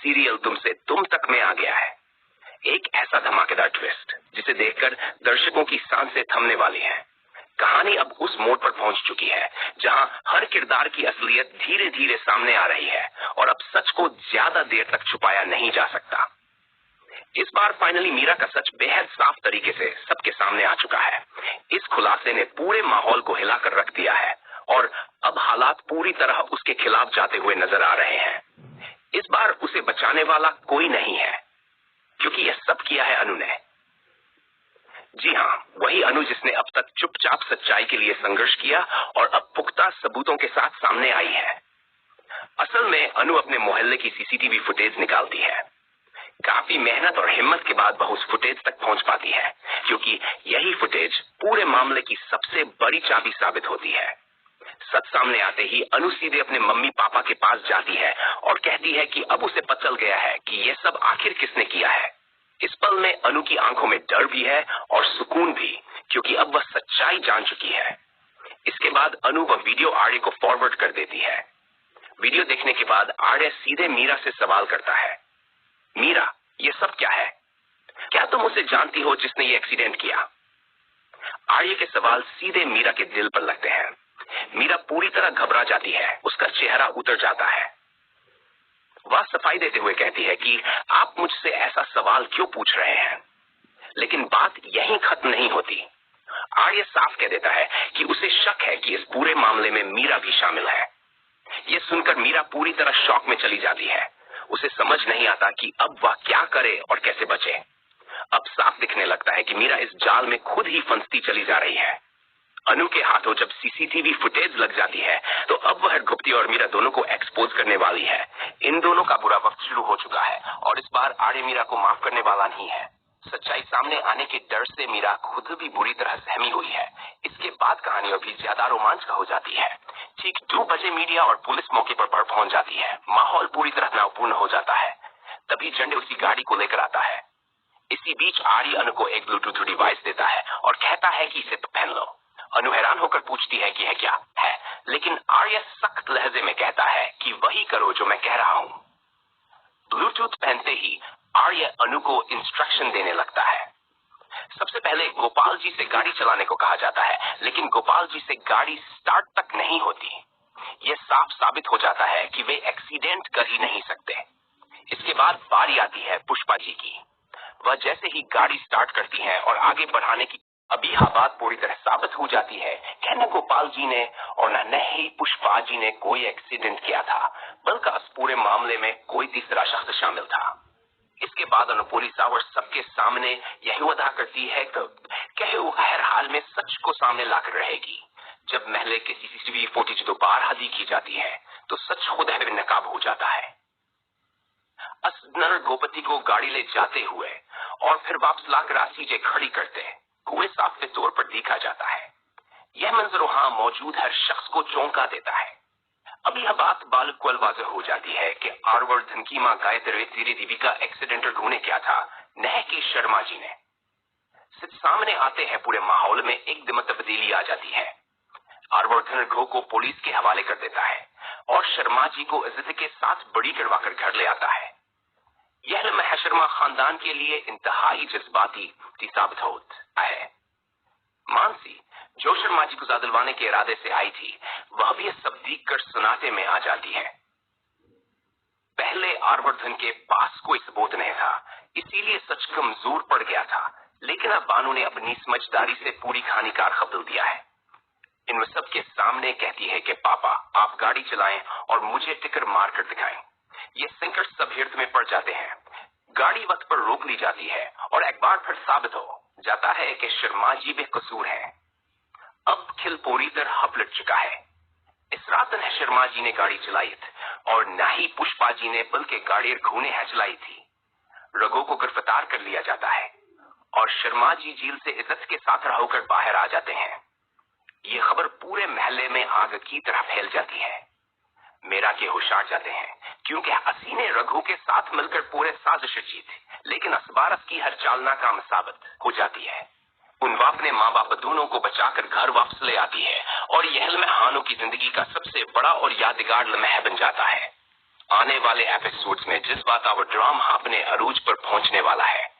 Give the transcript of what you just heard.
Serial तुमसे तुम तक में आ गया है। एक ऐसा धमाकेदार ट्विस्ट जिसे देखकर दर्शकों की सांसें थमने वाली हैं। कहानी अब उस मोड़ पर पहुंच चुकी है जहां हर किरदार की असलियत धीरे धीरे सामने आ रही है और अब सच को ज्यादा देर तक छुपाया नहीं जा सकता। इस बार फाइनली मीरा का सच बेहद साफ तरीके से सबके सामने आ चुका है। इस खुलासे ने पूरे माहौल को हिलाकर रख दिया है और अब हालात पूरी तरह उसके खिलाफ जाते हुए नजर आ रहे हैं। इस बार उसे बचाने वाला कोई नहीं है, क्योंकि यह सब किया है अनु ने। जी हाँ, वही अनु जिसने अब तक चुपचाप सच्चाई के लिए संघर्ष किया और अब पुख्ता सबूतों के साथ सामने आई है। असल में अनु अपने मोहल्ले की सीसीटीवी फुटेज निकालती है। काफी मेहनत और हिम्मत के बाद वह उस फुटेज तक पहुंच पाती है, क्योंकि यही फुटेज पूरे मामले की सबसे बड़ी चाबी साबित होती है। सच सामने आते ही अनु सीधे अपने मम्मी पापा के पास जाती है और कहती है कि अब उसे पता चल गया है कि यह सब आखिर किसने किया है। इस पल में अनु की आंखों में डर भी है और सुकून भी, क्योंकि अब वह सच्चाई जान चुकी है। इसके बाद अनु वह वीडियो आर्य को फॉरवर्ड कर देती है। वीडियो देखने के बाद आर्य सीधे मीरा से सवाल करता है, मीरा, ये सब क्या है? क्या तुम उसे जानती हो जिसने ये एक्सीडेंट किया? आर्य के सवाल सीधे मीरा के दिल पर लगते हैं। मीरा पूरी तरह घबरा जाती है, उसका चेहरा उतर जाता है। वह सफाई देते हुए कहती है कि आप मुझसे ऐसा सवाल क्यों पूछ रहे हैं? लेकिन बात यहीं खत्म नहीं होती। आर्य साफ कह देता है कि उसे शक है कि इस पूरे मामले में मीरा भी शामिल है। यह सुनकर मीरा पूरी तरह शॉक में चली जाती है। उसे समझ नहीं आता कि अब वह क्या करे और कैसे बचे। अब साफ दिखने लगता है कि मीरा इस जाल में खुद ही फंसती चली जा रही है। अनु के हाथों जब सीसीटीवी फुटेज लग जाती है तो अब वह गुप्ती और मीरा दोनों को एक्सपोज करने वाली है। इन दोनों का बुरा वक्त शुरू हो चुका है और इस बार आर्य मीरा को माफ करने वाला नहीं है। सच्चाई सामने आने के डर से मीरा खुद भी बुरी तरह सहमी हुई है। इसके बाद कहानी और भी ज्यादा रोमांचक हो जाती है। ठीक 2 बजे मीडिया और पुलिस मौके पर पहुंच जाती है। माहौल पूरी तरह तनावपूर्ण हो जाता है। तभी झंडे उसी गाड़ी को लेकर आता है। इसी बीच आर्य अनु को एक ब्लूटूथ डिवाइस देता है और कहता है कि इसे पहन लो। अनु हैरान होकर पूछती है कि यह क्या है, लेकिन आर्य सख्त लहजे में कहता है कि वही करो जो मैं कह रहा हूं। ब्लूटूथ पहनते ही आर्य अनु को इंस्ट्रक्शन देने लगता है। सबसे पहले गोपाल जी से गाड़ी चलाने को कहा जाता है, लेकिन गोपाल जी से गाड़ी स्टार्ट तक नहीं होती। यह साफ साबित हो जाता है कि वे एक्सीडेंट कर ही नहीं सकते। इसके बाद बारी आती है पुष्पा जी की। वह जैसे ही गाड़ी स्टार्ट करती हैं और आगे बढ़ाने की अभी यह बात पूरी तरह साबित हो जाती है कि न गोपाल जी ने और न ही पुष्पा जी ने कोई एक्सीडेंट किया था, बल्कि इस पूरे मामले में कोई तीसरा शख्स शामिल था। इसके बाद अनु पुलिस और सबके सामने यही वादा करती है कि वो हर हाल में सच को सामने लाकर रहेगी। जब महल के सीसीटीवी फुटेज दोबारा देखी जाती है तो सच खुद बेनकाब हो जाता है। असनर गोपति को गाड़ी ले जाते हुए और फिर वापस लाकर आसीजे खड़ी करते हुए साफ तौर पर देखा जाता है। यह मंजर वहां मौजूद हर शख्स को चौंका देता है। अब यह बात बालक वाज़ेह हो जाती है कि आरवर्धन की मां गायत्री देवी का एक्सीडेंटल ढूंढे क्या था, न कि शर्मा जी ने। सिर्फ सामने आते हैं पूरे माहौल में एकदम तब्दीली आ जाती है। आरवर्धन घो को पुलिस के हवाले कर देता है और शर्मा जी को इज्जत के साथ बड़ी करवाकर घर ले आता है। यह लम्हा शर्मा खानदान के लिए इंतहाई जज्बाती साबित होता है। मानसी, जो शर्मा जी को जादलवाने के इरादे से आई थी, वह भी सब देखकर सनाटे में आ जाती है। पहले आरवर्धन के पास कोई सबूत नहीं था, इसीलिए सच कमजोर पड़ गया था, लेकिन अब बानू ने अपनी समझदारी से पूरी कहानी का खबर दिया है। इनमें सबके सामने कहती है कि पापा आप गाड़ी चलाएं और मुझे टिकर मारकर दिखाएं। ये संकट सब हिर्द में पड़ जाते हैं। गाड़ी वक्त पर रोक ली जाती है और एक बार फिर साबित हो जाता है कि शर्मा जी बेकसूर है। अब खिल पूरी तरह पलट चुका है। इस रात न शर्मा जी ने गाड़ी चलाई थी और न ही पुष्पा जी ने, बल्कि गाड़ी घूने है चलाई थी। रघु को गिरफ्तार कर लिया जाता है और शर्मा जी जेल से इज्जत के साथ होकर बाहर आ जाते हैं। ये खबर पूरे महल्ले में आग की तरह फैल जाती है। मेरा के होशियार जाते हैं, क्योंकि हसी ने रघु के साथ मिलकर पूरे साजिश रची थी, लेकिन असबारस की हर चाल नाकाम साबित हो जाती है। उनवा अपने माँ बाप दोनों को बचाकर घर वापस ले आती है और यह लम्हा हानो की जिंदगी का सबसे बड़ा और यादगार लम्हा बन जाता है। आने वाले एपिसोड्स में जिस वातावरण ड्रामा अपने अरूज पर पहुंचने वाला है,